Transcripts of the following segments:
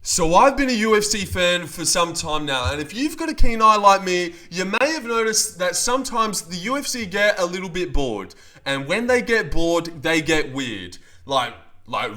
So I've been a UFC fan for some time now, and if you've got a keen eye like me, you may have noticed that sometimes the UFC get a little bit bored, and when they get bored, they get weird. Like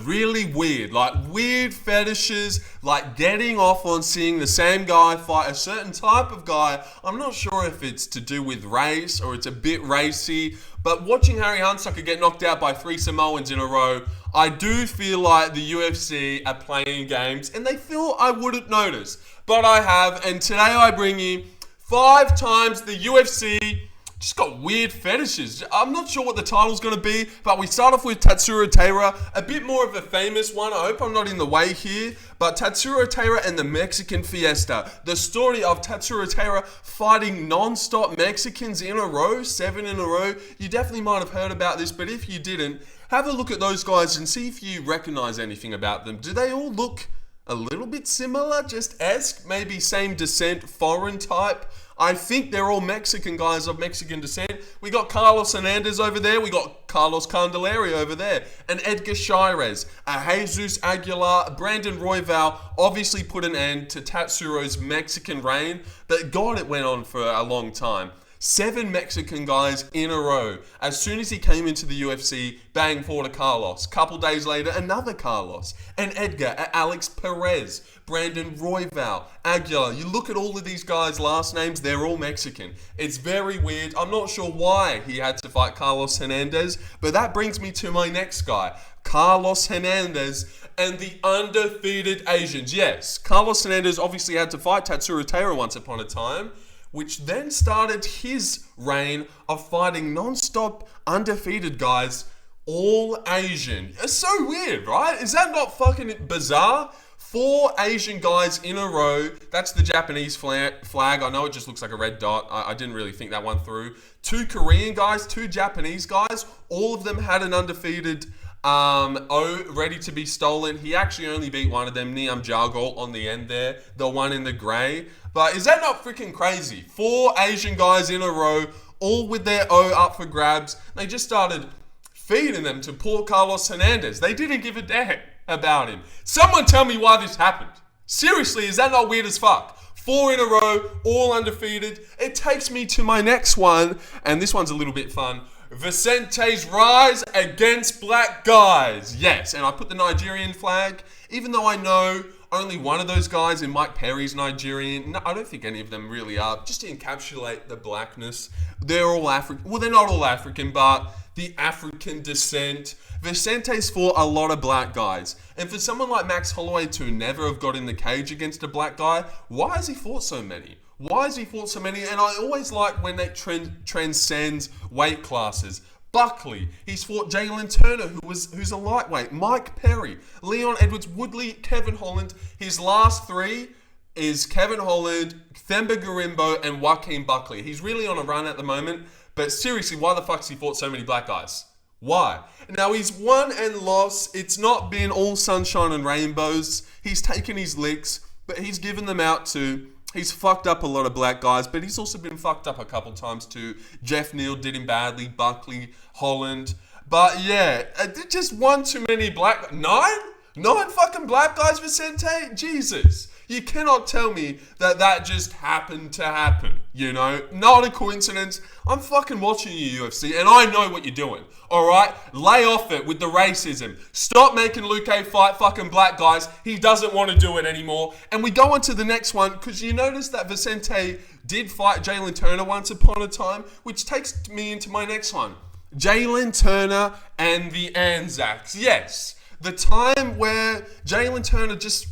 really weird, like weird fetishes, like getting off on seeing the same guy fight a certain type of guy. I'm not sure if it's to do with race or it's a bit racy, but watching Harry Hunsucker get knocked out by 3 Samoans in a row, I do feel like the UFC are playing games and they feel I wouldn't notice. But I have, and today I bring you 5 times the UFC just got weird fetishes. I'm not sure what the title's going to be, but we start off with Tatsuro Taira, a bit more of a famous one. I hope I'm not in the way here, but Tatsuro Taira and the Mexican Fiesta. The story of Tatsuro Taira fighting non-stop Mexicans in a row, 7 in a row. You definitely might have heard about this, but if you didn't, have a look at those guys and see if you recognize anything about them. Do they all look a little bit similar, just esque, maybe same descent, foreign type? I think they're all Mexican guys of Mexican descent. We got Carlos Hernandez over there. We got Carlos Candelaria over there. And Edgar Shirez, Jesus Aguilar, Brandon Royval obviously put an end to Tatsuro's Mexican reign. But God, it went on for a long time. 7 Mexican guys in a row. As soon as he came into the UFC, bang, fought a Carlos. Couple days later, another Carlos. And Edgar, Alex Perez, Brandon Royval, Aguilar. You look at all of these guys' last names, they're all Mexican. It's very weird. I'm not sure why he had to fight Carlos Hernandez, but that brings me to my next guy, Carlos Hernandez and the undefeated Asians. Yes, Carlos Hernandez obviously had to fight Tatsuro Taira once upon a time, which then started his reign of fighting non-stop undefeated guys, all Asian. It's so weird, right? Is that not fucking bizarre? 4 Asian guys in a row. That's the Japanese flag. I know it just looks like a red dot. I didn't really think that one through. 2 Korean guys, 2 Japanese guys. All of them had an undefeated ready to be stolen. He actually only beat one of them, Niam Jargol, on the end there. The one in the grey. But is that not freaking crazy? 4 Asian guys in a row, all with their O up for grabs. They just started feeding them to poor Carlos Hernandez. They didn't give a damn about him. Someone tell me why this happened. Seriously, is that not weird as fuck? 4 in a row, all undefeated. It takes me to my next one, and this one's a little bit fun. Vicente's rise against black guys. Yes, and I put the Nigerian flag, even though I know only one of those guys in Mike Perry's Nigerian. No, I don't think any of them really are. Just to encapsulate the blackness. They're all African. Well, they're not all African, but the African descent. Vicente's fought a lot of black guys. And for someone like Max Holloway to never have got in the cage against a black guy, why has he fought so many? Why has he fought so many? And I always like when that transcends weight classes. Buckley, he's fought Jalin Turner, who's a lightweight. Mike Perry, Leon Edwards, Woodley, Kevin Holland. His last 3 is Kevin Holland, Themba Garimbo, and Joaquin Buckley. He's really on a run at the moment. But seriously, why the fuck's he fought so many black guys? Why? Now, he's won and lost. It's not been all sunshine and rainbows. He's taken his licks, but he's given them out too. He's fucked up a lot of black guys, but he's also been fucked up a couple times too. Jeff Neal did him badly, Buckley, Holland. But yeah, just one too many black... 9 fucking black guys, Vicente? Jesus. You cannot tell me that just happened to happen, you know? Not a coincidence. I'm fucking watching you, UFC, and I know what you're doing, alright? Lay off it with the racism. Stop making Luque fight fucking black guys. He doesn't want to do it anymore. And we go on to the next one, because you notice that Vicente did fight Jalin Turner once upon a time, which takes me into my next one. Jalin Turner and the ANZACS. Yes, the time where Jalin Turner just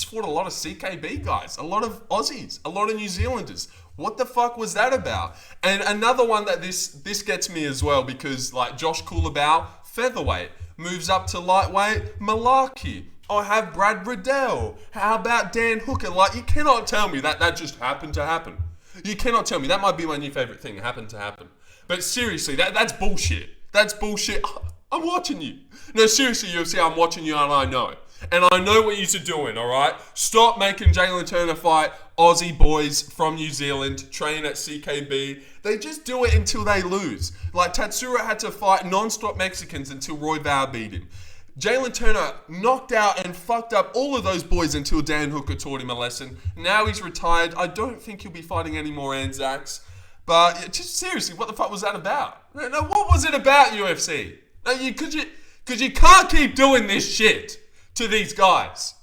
fought a lot of CKB guys, a lot of Aussies, a lot of New Zealanders. What the fuck was that about? And another one that this gets me as well, because like Josh Coolabau, featherweight, moves up to lightweight, Malarkey. I have Brad Riddell. How about Dan Hooker? Like, you cannot tell me that just happened to happen. You cannot tell me. That might be my new favorite thing, happened to happen. But seriously, that's bullshit. That's bullshit. I'm watching you. No, seriously, UFC, I'm watching you and I know. And I know what you're doing, alright? Stop making Jalin Turner fight Aussie boys from New Zealand, train at CKB. They just do it until they lose. Like Tatsuro had to fight non-stop Mexicans until Royval beat him. Jalin Turner knocked out and fucked up all of those boys until Dan Hooker taught him a lesson. Now he's retired. I don't think he'll be fighting any more ANZACS. But just seriously, what the fuck was that about? No, what was it about, UFC? Because you can't keep doing this shit to these guys.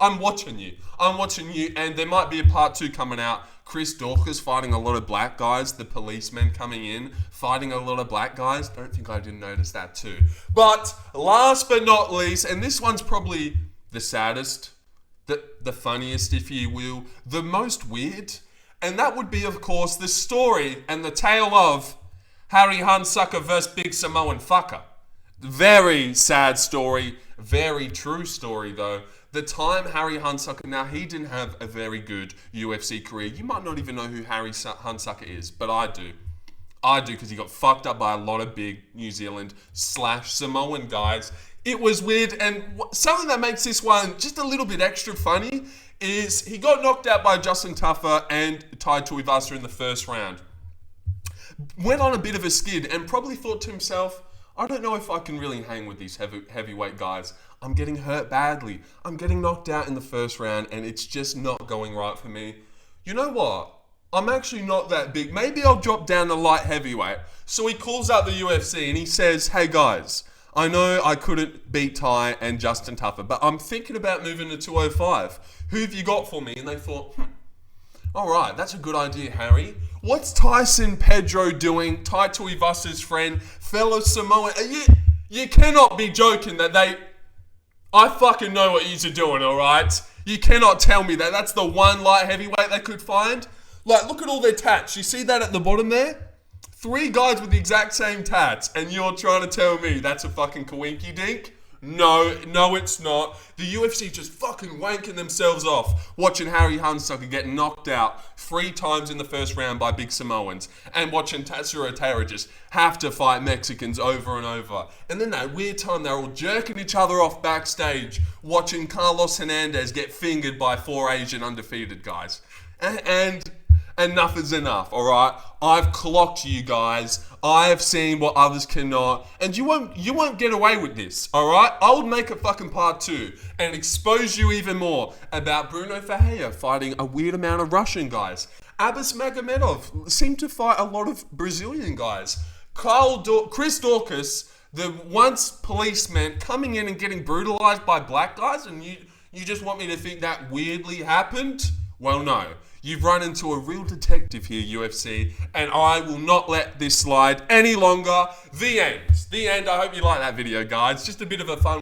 I'm watching you. And there might be a part 2 coming out. Chris Dorcas fighting a lot of black guys. The policemen coming in, fighting a lot of black guys. Don't think I didn't notice that too. But last but not least, and this one's probably the saddest, the funniest, if you will, the most weird, and that would be, of course, the story and the tale of Harry Hunsucker versus Big Samoan Fucker. Very sad story. Very true story, though. The time Harry Hunsucker, now he didn't have a very good UFC career. You might not even know who Harry Hunsucker is, but I do. I do, because he got fucked up by a lot of big New Zealand / Samoan guys. It was weird, and something that makes this one just a little bit extra funny is he got knocked out by Justin Tuffer and Tatsuro Taira in the first round. Went on a bit of a skid and probably thought to himself, I don't know if I can really hang with these heavyweight guys. I'm getting hurt badly. I'm getting knocked out in the first round, and it's just not going right for me. You know what? I'm actually not that big. Maybe I'll drop down to light heavyweight. So he calls out the UFC and he says, hey guys, I know I couldn't beat Ty and Justin Tuffer, but I'm thinking about moving to 205. Who have you got for me? And they thought, all right, that's a good idea, Harry. What's Tyson Pedro doing? Tatsuro Taira's friend, fellow Samoan. You cannot be joking that I fucking know what you're doing, all right? You cannot tell me that. That's the one light heavyweight they could find. Like, look at all their tats. You see that at the bottom there? 3 guys with the exact same tats, and you're trying to tell me that's a fucking coinky dink? No, it's not. The UFC just fucking wanking themselves off watching Harry Hunsucker get knocked out 3 times in the first round by big Samoans, and watching Tatsuro Taira just have to fight Mexicans over and over. And then that weird time they're all jerking each other off backstage watching Carlos Hernandez get fingered by 4 Asian undefeated guys. And enough is enough, alright? I've clocked you guys. I have seen what others cannot. And you won't get away with this, alright? I would make a fucking part 2 and expose you even more about Bruno Ferreira fighting a weird amount of Russian guys. Abbas Magomedov seemed to fight a lot of Brazilian guys. Chris Dorcas, the once policeman, coming in and getting brutalized by black guys, and you just want me to think that weirdly happened? Well, no. You've run into a real detective here, UFC, and I will not let this slide any longer. The end. The end. I hope you like that video, guys. Just a bit of a fun